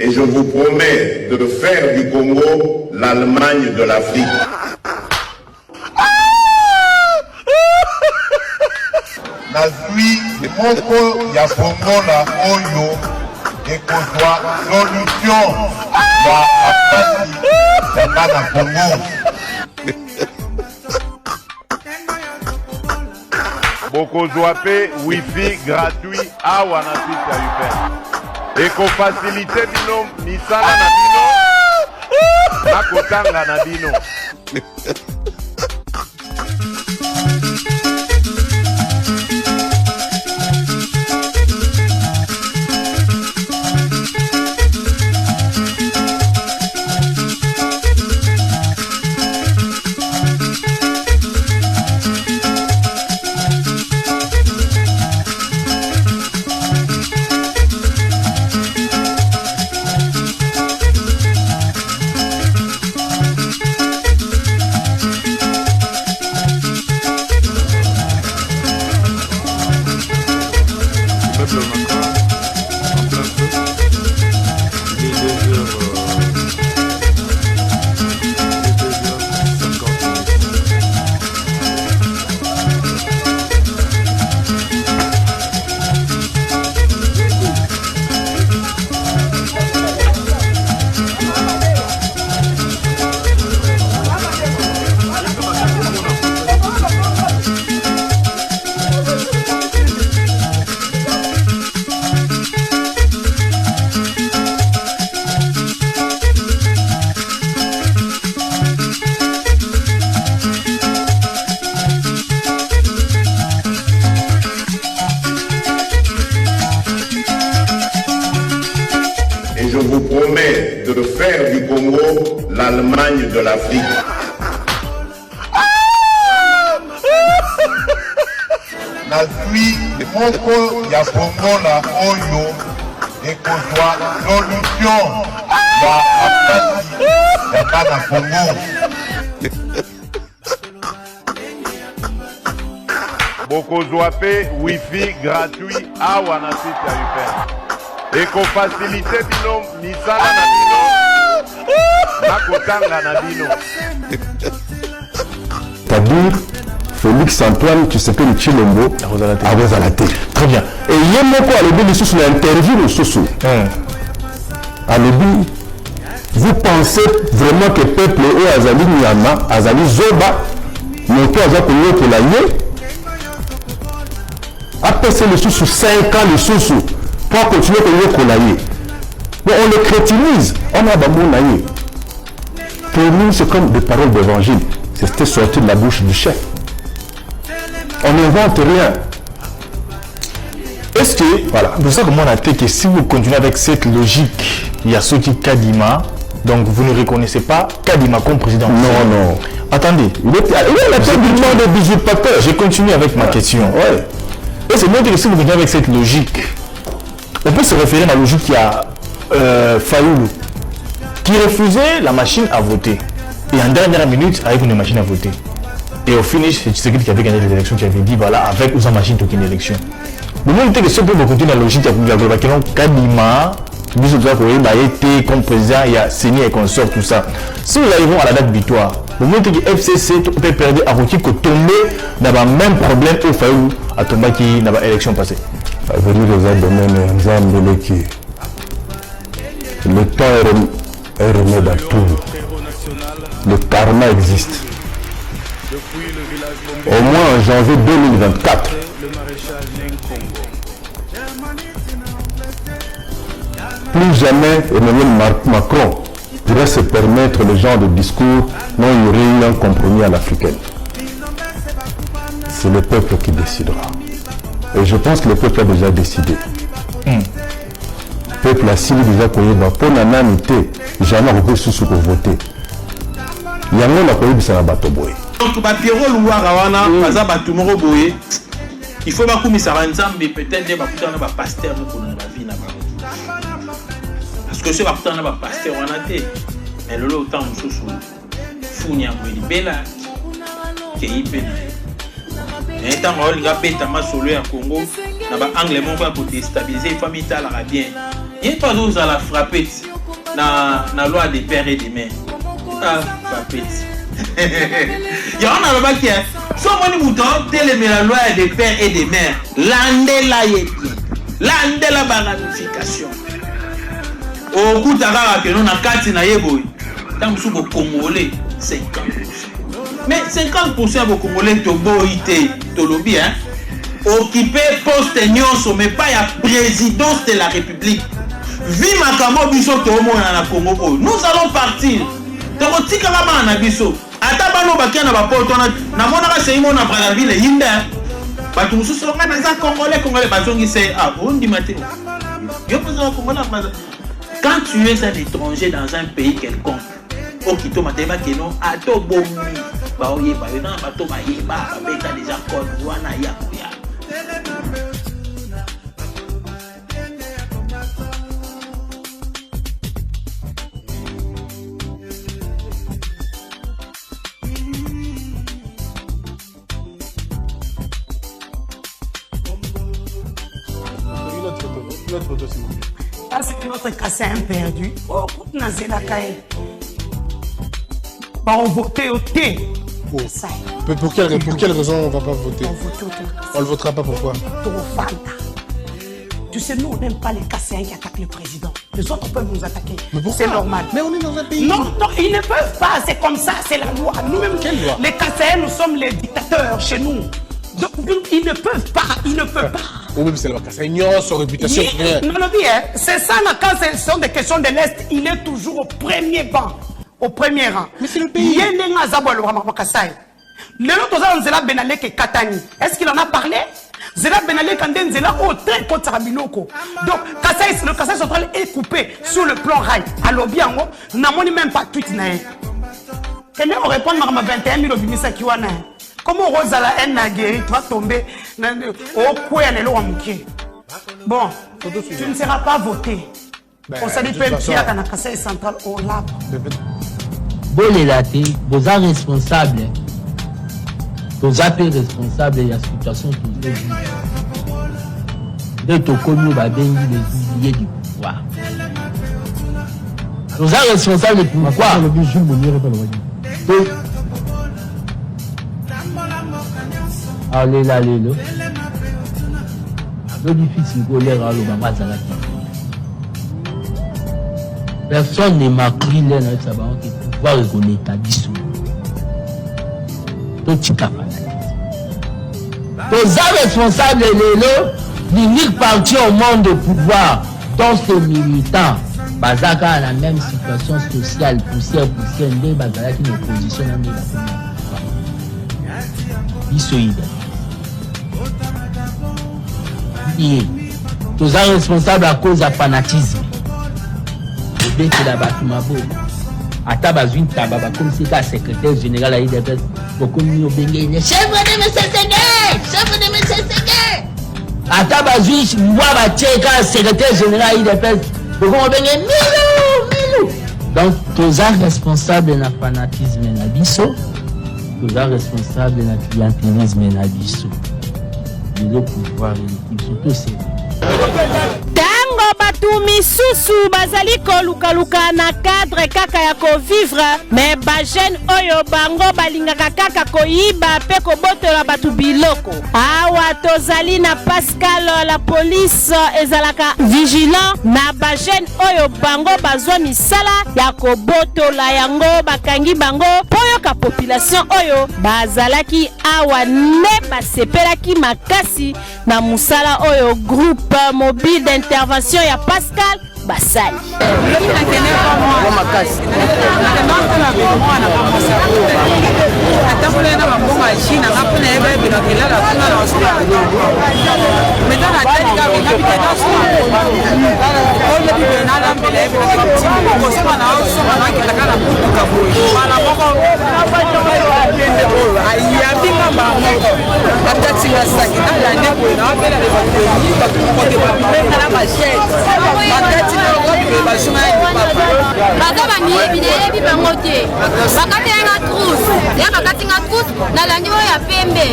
Et je vous promets de faire du Congo l'Allemagne de l'Afrique. Nazui moko ya Congo na oyo ekozwa solution ya apasi yaka na Congo. Bokozwa pe wifi gratuit awa na site ya UPN. Ekofacilite bino misala na bino na kotanga na bino. Et je vous promets de faire du Congo l'Allemagne de l'Afrique. Nazui moko ya Congo na oyo ekozwa solution ya apasi yaka na Congo. Bokozwa pe wifi gratuit awa na site ya UPN. Ekofacilite bino misala na bino na kotanga na bino. C'est-à-dire Félix Antoine Tshisekedi Tshilombo à Rozalate. Très bien. Et Yemoko a levé sous l'interview de Soso. Alobi, vous pensez vraiment que le peuple est Azali Nyama, Azali Zoba, monté à Zakonyo pour l'année? Après c'est le sous 5 ans le sous pour continuer à collayer. Mais on le crétinise, on a babou naïe. Pour nous, c'est comme des paroles d'évangile. C'était sorti de la bouche du chef. On n'invente rien. Est-ce que, voilà, c'est pour ça que moi on a dit que si vous continuez avec cette logique, il y a ceux qui Kadima, donc vous ne reconnaissez pas Kadima comme président. Non, non. Attendez. Il est la tête du monde des usurpateurs. Je continue avec ma question. Ouais. Et c'est bon que si vous continuez avec cette logique, on peut se référer à la logique qui a Fayoulou, qui refusait la machine à voter. Et en dernière minute, avec une machine à voter. Et au finish, c'est Tshisekedi qui avait gagné les élections, qui avait dit voilà, avec ou sans machine, tu gagnes l'élection. Le monde était que si on peut continuer la logique, il y a Kadima, été comme président, il y a Séni et consort, tout ça. Si nous arrivons à la date butoir, le monde était que FCC peut perdre à Roti que tomber dans le même problème au Fayoulou à tomber qui n'a pas élection passée. Avenir des domaines Nzambele qui le temps est remède à tout. Le karma existe. Au moins en janvier 2024. Plus jamais Emmanuel Macron pourrait se permettre le genre de discours dont il y aurait eu un compromis à l'africaine. C'est le peuple qui décidera. Et je pense que le peuple a déjà décidé. Le peuple a signé déjà pour la nanité. Jamais repris sous ce qu'on votait. Il y a un monde qui a bateau boy. Donc, il faut que peut-être pasteur parce que ce pasteur on a été mais le temps sous Founia Bella qui est mais tant que les bêta ma solo à Congo n'a pas anglais mon va pour déstabiliser famille la bien il n'y a pas d'ose à la frapper na loi des pères et des mères. Ah, papeti. Ya on a le bac hier. So moni mouton, télé la loi des pères et des mères. Landela yépi. Landela ba ramification. Au coup d'agara que nous na kati na yeboy. Tant que vous Congolais, 50%. Mais 50% de Congolais to boité, to lobby, hein. Occupé poste nyonso, mais pas la présidence de la République. Vi makambo biso to mo na Congo. Nous allons partir. Donc tika kama na biso. Ata bano bakia na bapoto na mona ka seimo na Brazzaville yinda. Batu mususu ngana za Congolais bazongi c'est on dit matin. Yo posa Congolais. Quand tu es un étranger dans un pays quelconque, Okito mateba keno ato bomi ba oye ba na bato ba yeba ba beta déjà code wana ya kuya. Notre photo s'il vous plaît. Ah, c'est que notre cassin perdu. Oh, on a zéla kaye. Bah, on votait au thé. Oh. Pour quelle raison on ne va pas voter? On votait au thé. On ne le votera pas, pourquoi? Trop fanta. Tu sais, nous, on n'aime pas les cassins qui attaquent le président. Les autres peuvent nous attaquer. C'est normal. Mais on est dans un pays. Non, non, ils ne peuvent pas. C'est comme ça, c'est la loi. Nous-mêmes, quelle loi? Les cassins, nous sommes les dictateurs chez nous. Donc, ils ne peuvent pas. Ils ne peuvent pas. Oui, mais c'est la cassagnon, son réputation. Non, non, bien. C'est ça, quand ce sont des questions de l'Est, il est toujours au premier banc. Au premier rang. Mais c'est le pays. Le l'autre, Zela Benale qui Katani. Est-ce qu'il en a parlé? Zela Benale Kanden Zela au très contre Rabiloko. Donc, le Kassai central est coupé sur le plan rail. Alors, bien, on n'a même pas tweet. Et on répond à 21 000 obimisa kiwana. Comment Rosala a guéri, tu vas tomber au coin de l'eau. Bon, tu ne seras pas voté. On s'est dit que tu as un Kassai central au lab. Bon, les latés, vous êtes responsables. Vous êtes responsables de la situation que vous vivez. De tout connu, les oubliés du pouvoir. Vous êtes responsables de pourquoi? Allez là, allez là. C'est difficile de les râler dans ma zala. Personne ne m'a pris l'air dans sa banque pour pouvoir reconnaître ta dissous. Tout petit fanatisme. Vous êtes responsables de l'unique parti au monde de pouvoir dans ce militant. Bazaka a la même situation sociale, poussière, des Bazaka qui nous positionnent dans la communauté. Vous êtes responsables à cause du fanatisme. Vous êtes là-bas, tout ma beau. À Tabazouine Tababa, comme si c'était secrétaire général à l'IDPS, beaucoup de nous bénissent. Chef de M. Ségué! Chef de M. Ségué! À Tabazouine, moi, je suis secrétaire général à l'IDPS, beaucoup de nous bénissent. Milou! Donc, vous êtes responsables de la fanatisme et de la bisso. Vous êtes responsables de la clientélisme et de la bisso. Le pouvoir et l'équipe, surtout c'est. Tango batu misusu bazali kolukaluka na cadre kaka ya kovivre mais bajene oyo bango balingaka kaka koyiba pe kobotola batu biloko awa tozali na Pascal la police ezalaka vigilant na bajene oyo bango bazwa misala ya kobotola yango bakangi bango poyoka population oyo bazalaki awa ne basepelaki makasi na musala oyo groupe mobile d'intervention ya Pascal Basali. baza bamiyebi nayebi bango te bakati yanga trousse ya bakati nga trousse nalandi oyo ya pembe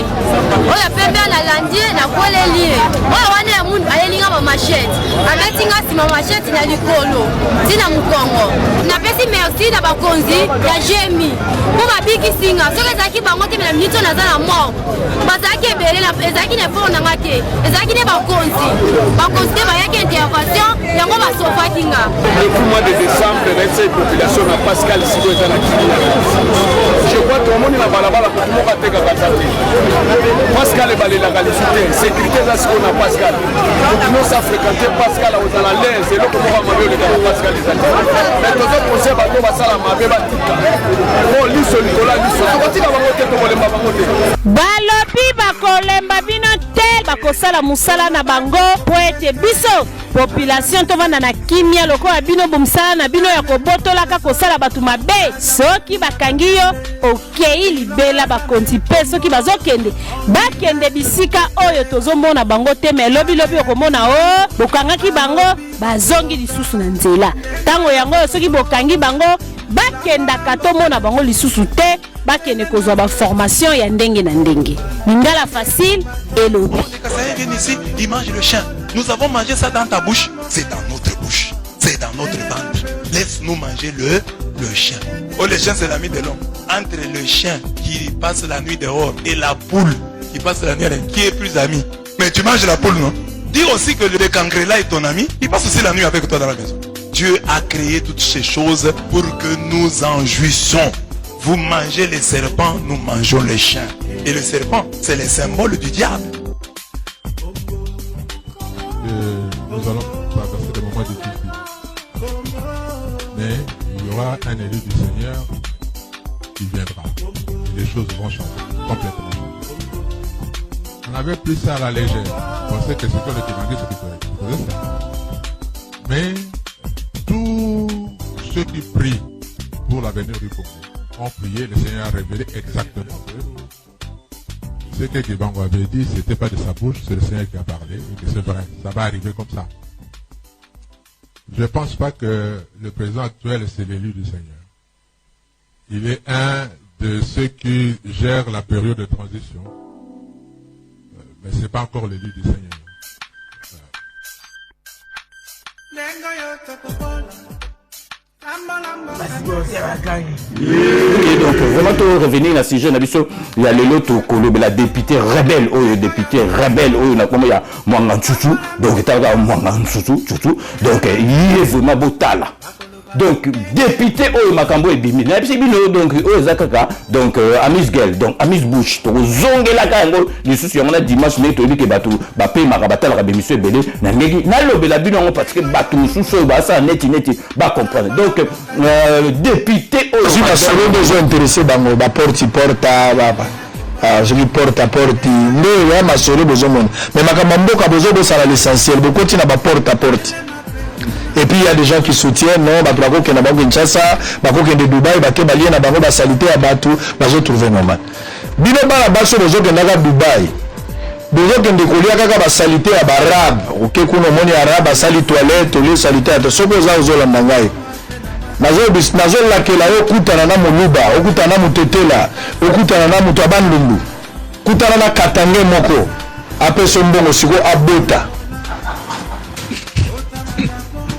nalandi nakoleli oyo wana ya mundu ayelinga bamashete ametinga nsima mashete na likolo ntina mokongo napesi merci na bakonzi ya jemi mpo babikisinga soki ezalaki bango te mena miniti oyo naza na mort bazalaki ebele ezalaki na eforo nanga te ezalaki ne bakonzi te bayaki intervention yango basofaki nga depuis mois de décembre nayebisa population na pascal siko eza na kili je crois tomoni na balabala kotu moko atekaka ta te pascal ebalelaka lisu te sécurité eza sikoyo na pascal kokinyosa fréquente pascal akozala lese eloko moko mabe olekaka pascal eza te mais tozo conseil bato basala mabe batika po liso likolo ya liso tokotika bango te tokolemba bango te balobi bakolemba bino te bakosala mosala na bango po ete biso population tovanda na kimia lokola bino bomsala na bino ya kobotolaka kosala bato mabe soki bakangi yo okei libela bakonzi mpe soki bazokende bakende bisika oyo tozomona bango te me lobilobi okomona o bokangaki bango bazongi lisusu na nzela ntango yango oyo soki bokangi bango bakendaka tomona bango lisusu te bakende kozwa baformation ya ndenge na ndenge lingala facile elobi ici il mange le chien. Nous avons mangé ça dans ta bouche, c'est dans notre bouche, c'est dans notre ventre. Laisse-nous manger le chien. Oh, le chien c'est l'ami de l'homme. Entre le chien qui passe la nuit dehors et la poule qui passe la nuit, qui est plus ami? Mais tu manges la poule, non? Dis aussi que le cancrela est ton ami, il passe aussi la nuit avec toi dans la maison. Dieu a créé toutes ces choses pour que nous en jouissions. Vous mangez les serpents, nous mangeons les chiens. Et le serpent, c'est le symbole du diable. Nous allons traverser des moments difficiles. Mais il y aura un élu du Seigneur qui viendra. Et les choses vont changer complètement. On avait pris ça à la légère. On pensait que ce que le évangile faisait ça. Mais tous ceux qui prient pour l'avenir du Congo ont prié, le Seigneur a révélé exactement ce que Kibango avait dit, c'était pas de sa bouche, c'est le Seigneur qui a parlé, et que c'est vrai, ça va arriver comme ça. Je ne pense pas que le président actuel, c'est l'élu du Seigneur. Il est un de ceux qui gèrent la période de transition, mais ce n'est pas encore l'élu du Seigneur. Et donc vraiment tout revenir à ce sujet il y a l'autre la députée rebelle na comme il y a Mwanga Ntsutsu donc donc il est vraiment botala donc député oyo makambo ebimi na bisi bino donc oyo zakaka donc Amis Girl donc Amis Bush to zongela ka yango lisusu yango na dimanche mais to bike bato ba pe maka batala ka bemission belé na ngeki na lobela bino ngo parce que bato mususu ba sa neti ba comprendre donc député oyo si na solo besoin intéressé bango ba porte ba je lui porte à porte mais ya ma solo besoin mon mais makambo mboka besoin de ça l'essentiel beaucoup tina ba porte à porte. Et puis il y a des gens qui soutiennent, non, Batrako qui est dans Kinshasa, Bako qui est de Dubaï, Baké Balien, Bako va salité à Batou, Bazo trouver normal. Bino Bala Basso, Bazo qui est dans Dubaï, Bazo qui est de Koulia, Kaka va salité à Barab, ok, Kouno Moni Arabe, Sali toilette, Olé salité à Tosokoza, Ozola Mangaï. Nazo la Kela, Okutana Moluba, Okutana Mutetela, Okutana Mutabandundu, Kutana Katange Moko, Ape Sombongo, Siko Abota.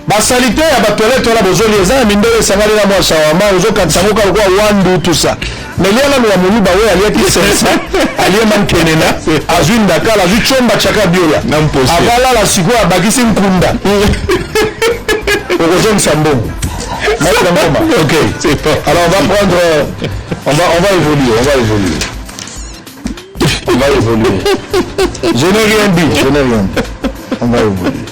Basalite ya batoilette la bozoli eza mindele sangali na mwa shawama ozo kansango ka kwa wandu tout ça mais liya na mwa muluba we aliya ki sensa aliya mankenena azwinda kala azu chomba chaka biola avala la siko abakisi nkunda ozo nsambongo ok c'est pas alors on va prendre on va évoluer je n'ai rien dit on va évoluer.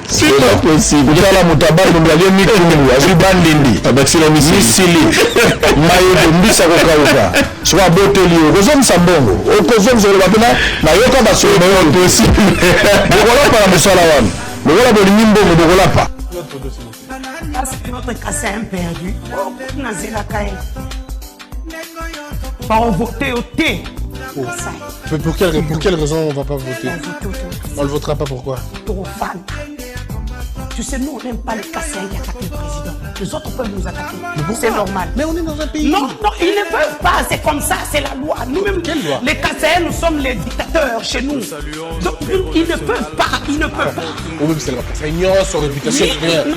C'est pas possible. Kutala mutabali mbali mikungu azibandindi abakisila misili mayo mbisa kokauka swa boteli okozom sambongo okozom zolo bapena na yoka basolo mayo possible bokola pa musala wana bokola bolingi mbongo bokola pa notre cas c'est perdu nazela kai on voter au thé. Mais pour quelle raison on va pas voter? On le votera pas, pourquoi? Trop fan. Tu sais, nous, on n'aime pas les Kassaïs qui attaquent le président. Les autres peuvent nous attaquer. C'est normal. Mais on est dans un pays. Non, non, ils ne peuvent pas. C'est comme ça, c'est la loi. Nous-mêmes, les Kassaïs, nous sommes les dictateurs chez nous. Donc, ils ne peuvent pas. Ils ne peuvent pas. Oui, c'est la Kassaïs, son réputation. Non,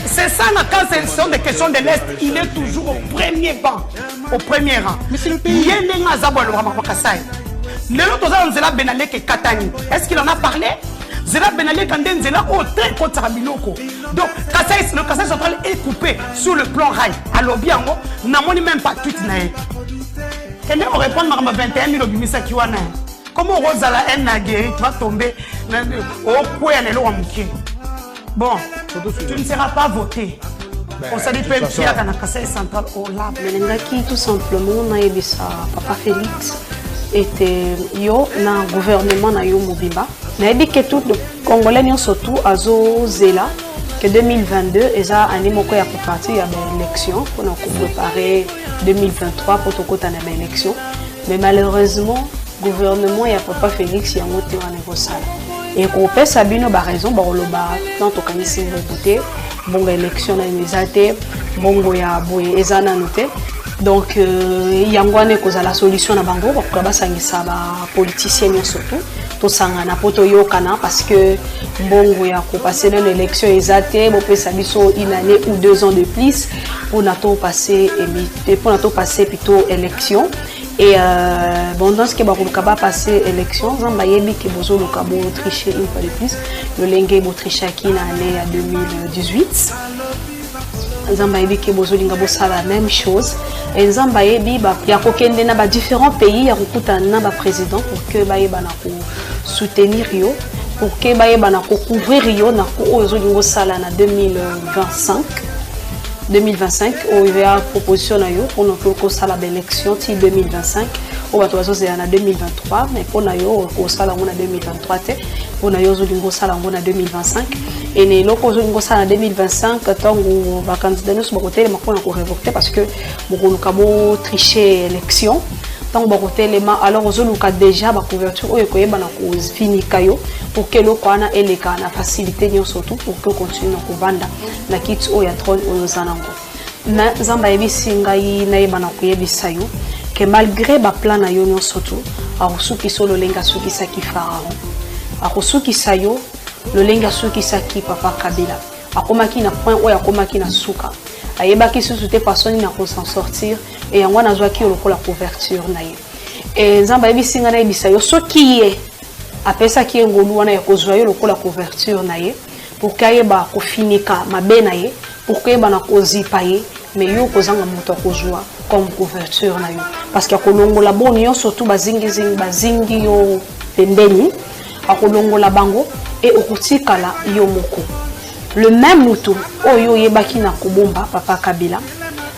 c'est ça, quand ce sont des questions de l'Est, il est toujours au premier banc. Au premier rang. Mais c'est le pays. Est-ce qu'il en a parlé? Zela Benale Kanden Zela au très contre Biloko. Donc, le Kassai central est coupé sur le plan rail. Alors, bien, n'a même pas tweet. Quelqu'un va répondre à 21 000 obimisa Kiwana. Comment Rosala Nagé va tomber au coin de l'eau. Bon, tu ne seras pas voté. On s'est dit que la Kassai central au lab. Mais tout simplement, on a eu ça, Papa Félix. Était yo na gouvernement na yo mobimba na dit que tout le congolais surtout azo zela que 2022 eza année moko ya partir ya élection pour nous préparer 2023 pour tout côté na élection mais malheureusement gouvernement ya Papa Félix ya moté wa négocier et ko pesa bino ba raison ba loba tant to kanisi voter bongo élection na misate bongo ya boye eza na noté. Donc, il y a la solution à Bango, pour que les politiciens surtout, tout ça na poto yokana parce que Bongo ya passer dans l'élection exacte, bon peut ça une année ou 2 ans de plus pour nato passer plutôt élection et bon dans ce que ba passer élection, zamba yebi que bozo le cabo tricher une fois de plus, le lenge bo tricher qui na année à 2018. Zamba yebi que bozo linga bo ça la même chose. Et Zamba yebi ba ya kokende na ba différents pays ya kokuta na ba président pour que ba yeba na ko soutenir yo pour que ba yeba na ko couvrir yo na ko ozo lingo sala na 2025 au IVA proposition na yo pour notre ko sala d'élection ti 2025 au bato c'est en 2023 mais pour na yo ko sala ngona 2023 te pour na yo zo lingo sala ngona 2025 et ne loko zo lingo sala 2025 tango ba candidat nous ba côté makona ko révoquer parce que beaucoup kabo tricher élection tant ba côté les alors zo luka déjà ba couverture oyo ko yeba na ko fini kayo pour que le kwana eleka na facilité nyo surtout pour que continue ko vanda na kit oyo trône oyo zanango na zamba yebi singai na yeba na ko yebisa yo que malgré ba plan na yo nyo surtout a rusuki solo lenga suki saki farao a rusuki sayo le lenga suki saki papa Kabila akomaki na point oyo akomaki na suka ayebaki sous-souté personne na ko s'en sortir et yango na zwaki lokola couverture na ye et zamba yebi singa na yebisa yo soki ye apesa ki ngolu wana ya kozwa yo lokola couverture na ye pour kayeba ko finika mabe na ye pour kayeba na kozipa ye mais yo kozanga moto kozwa comme couverture na yo parce que akolongola boni yo surtout bazingi yo pembeni akolongola bango et okutikala yo moko le même mutu oyo yebaki na kobomba papa Kabila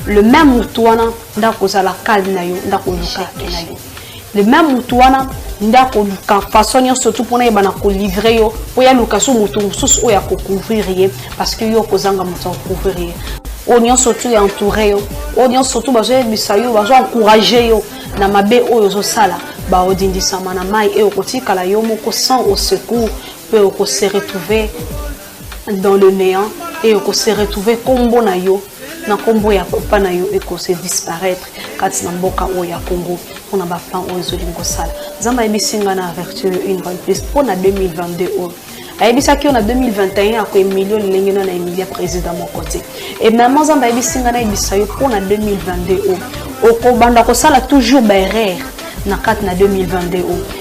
le même mutu wana ndako zala kali na yo ndako luka na yo le même mutu wana ndako luka façon surtout pour na yeba na ko livrer yo oya luka so mutu mususu oya ko couvrir ye parce que yo kozanga mutu couvrir ye onion surtout ya entouré yo onion surtout bazo bisayo bazo encourager yo na mabe oyo zo sala ba odindisa mana mai e okotikala yo moko sans au secours peut se retrouver dans le néant et se retrouver kombo na yo na kombo ya papa na yo et se disparaître kati na mboka o ya Congo on a ba plan o zolingo sala zamba ebisinga na vertu une bonne plus pour na 2022 ayebisa ki on a 2021 ako Emilio lengeno na Emilia président mon côté et même zamba ebisinga na ebisa yo pour na 2022 o banda ko sala toujours ba erreur na 4 na 2022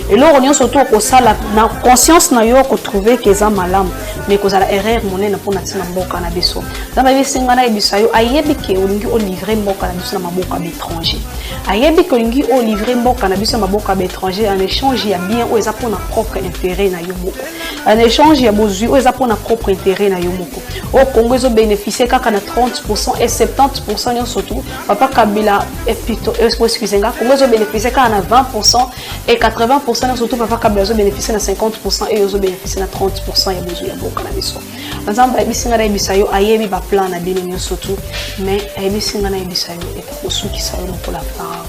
et là on y surtout ko sala na conscience na yo ko trouver que ça malam mais ko sala erreur monena pour na tina mboka na biso zamba ebisinga na ebisa yo ayebi ke olingi o livrer mboka na biso na maboka d'étranger ayebi ke olingi o livrer mboka na biso na maboka d'étranger en échange ya bien o eza pour na propre intérêt na yo moko en échange ya bozui o eza pour na propre intérêt na yo moko au Congo zo bénéficier kaka na 30% et 70% yo surtout papa Kabila et plutôt excusez-moi Congo zo bénéficier kaka na 20% et 80% surtout papa Kabila zo bénéficier na 50% et zo bénéficier na 30% ya bozui ya boka na biso nzamba ebisinga na ebisayo ayebi ba plan na bino nyo surtout mais ebisinga na ebisayo et osuki sayo ko la farao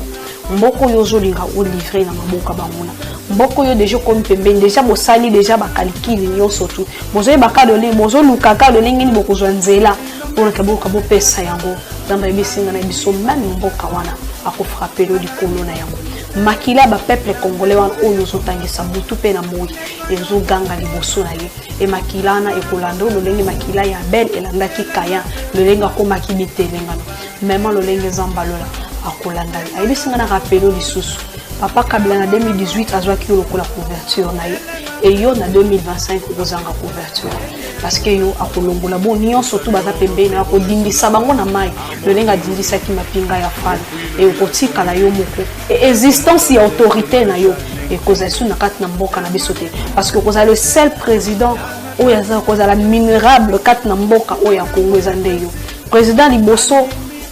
mboko yozo linga o livrer na maboka banguna Mboko yo déjà comme pembeni déjà bosali déjà bakalikili nyonso tu. Bozoye bakadole bozo lukaka dolenge ni bokozwa nzela. Pour que boka bo pesa yango. Nzamba ebisinga na biso même mboka wana akofrapper lo likolo na yango. Makila ba peuple congolais wana oyo zotangisa butu pe na moyi ezo ganga liboso na ye e makila na ekolando lolenge makila ya bel elandaki kaya lolenga ko makibitelenga même lolenge zambalola akolanda ayibisinga na rappelo lisusu papa Kabila na 2018 azwaki lokola couverture na ye et yo na 2025 kozanga couverture parce que yo akolongola bon nyonso tu baza pembeni akodindisa bango na mai lolenga dindisaki mapinga ya fana et okotikala yo moko et existence ya autorité na yo et kozala na kati na mboka na biso te parce que kozala le seul président oyo aza kozala minérable kati na mboka oyo ya Congo eza nde yo président liboso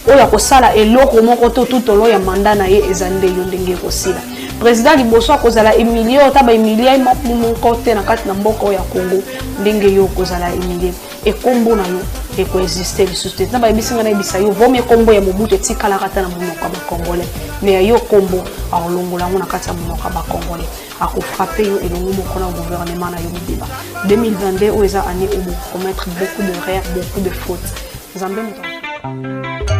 oyo akosala eloko moko to tutolo ya manda na ye eza nde yo ndenge ekosila président liboso akozala Emilio taba Emilia moko te na kati na mboka oyo ya Congo ndenge yo kozala Emilie ekombo na yo ekoexiste lisusu te taba ebisinga na ebisa yo vomi kombo ya Mobutu etikala kata na monoko ya bakongolais mais yo kombo aolongola ngo na kati ya monoko ya bakongolais akofrape yo elongo moko na gouvernement na yo mobimba 2022 oyo eza année où promettre beaucoup de rêves beaucoup de fautes Nzambe moto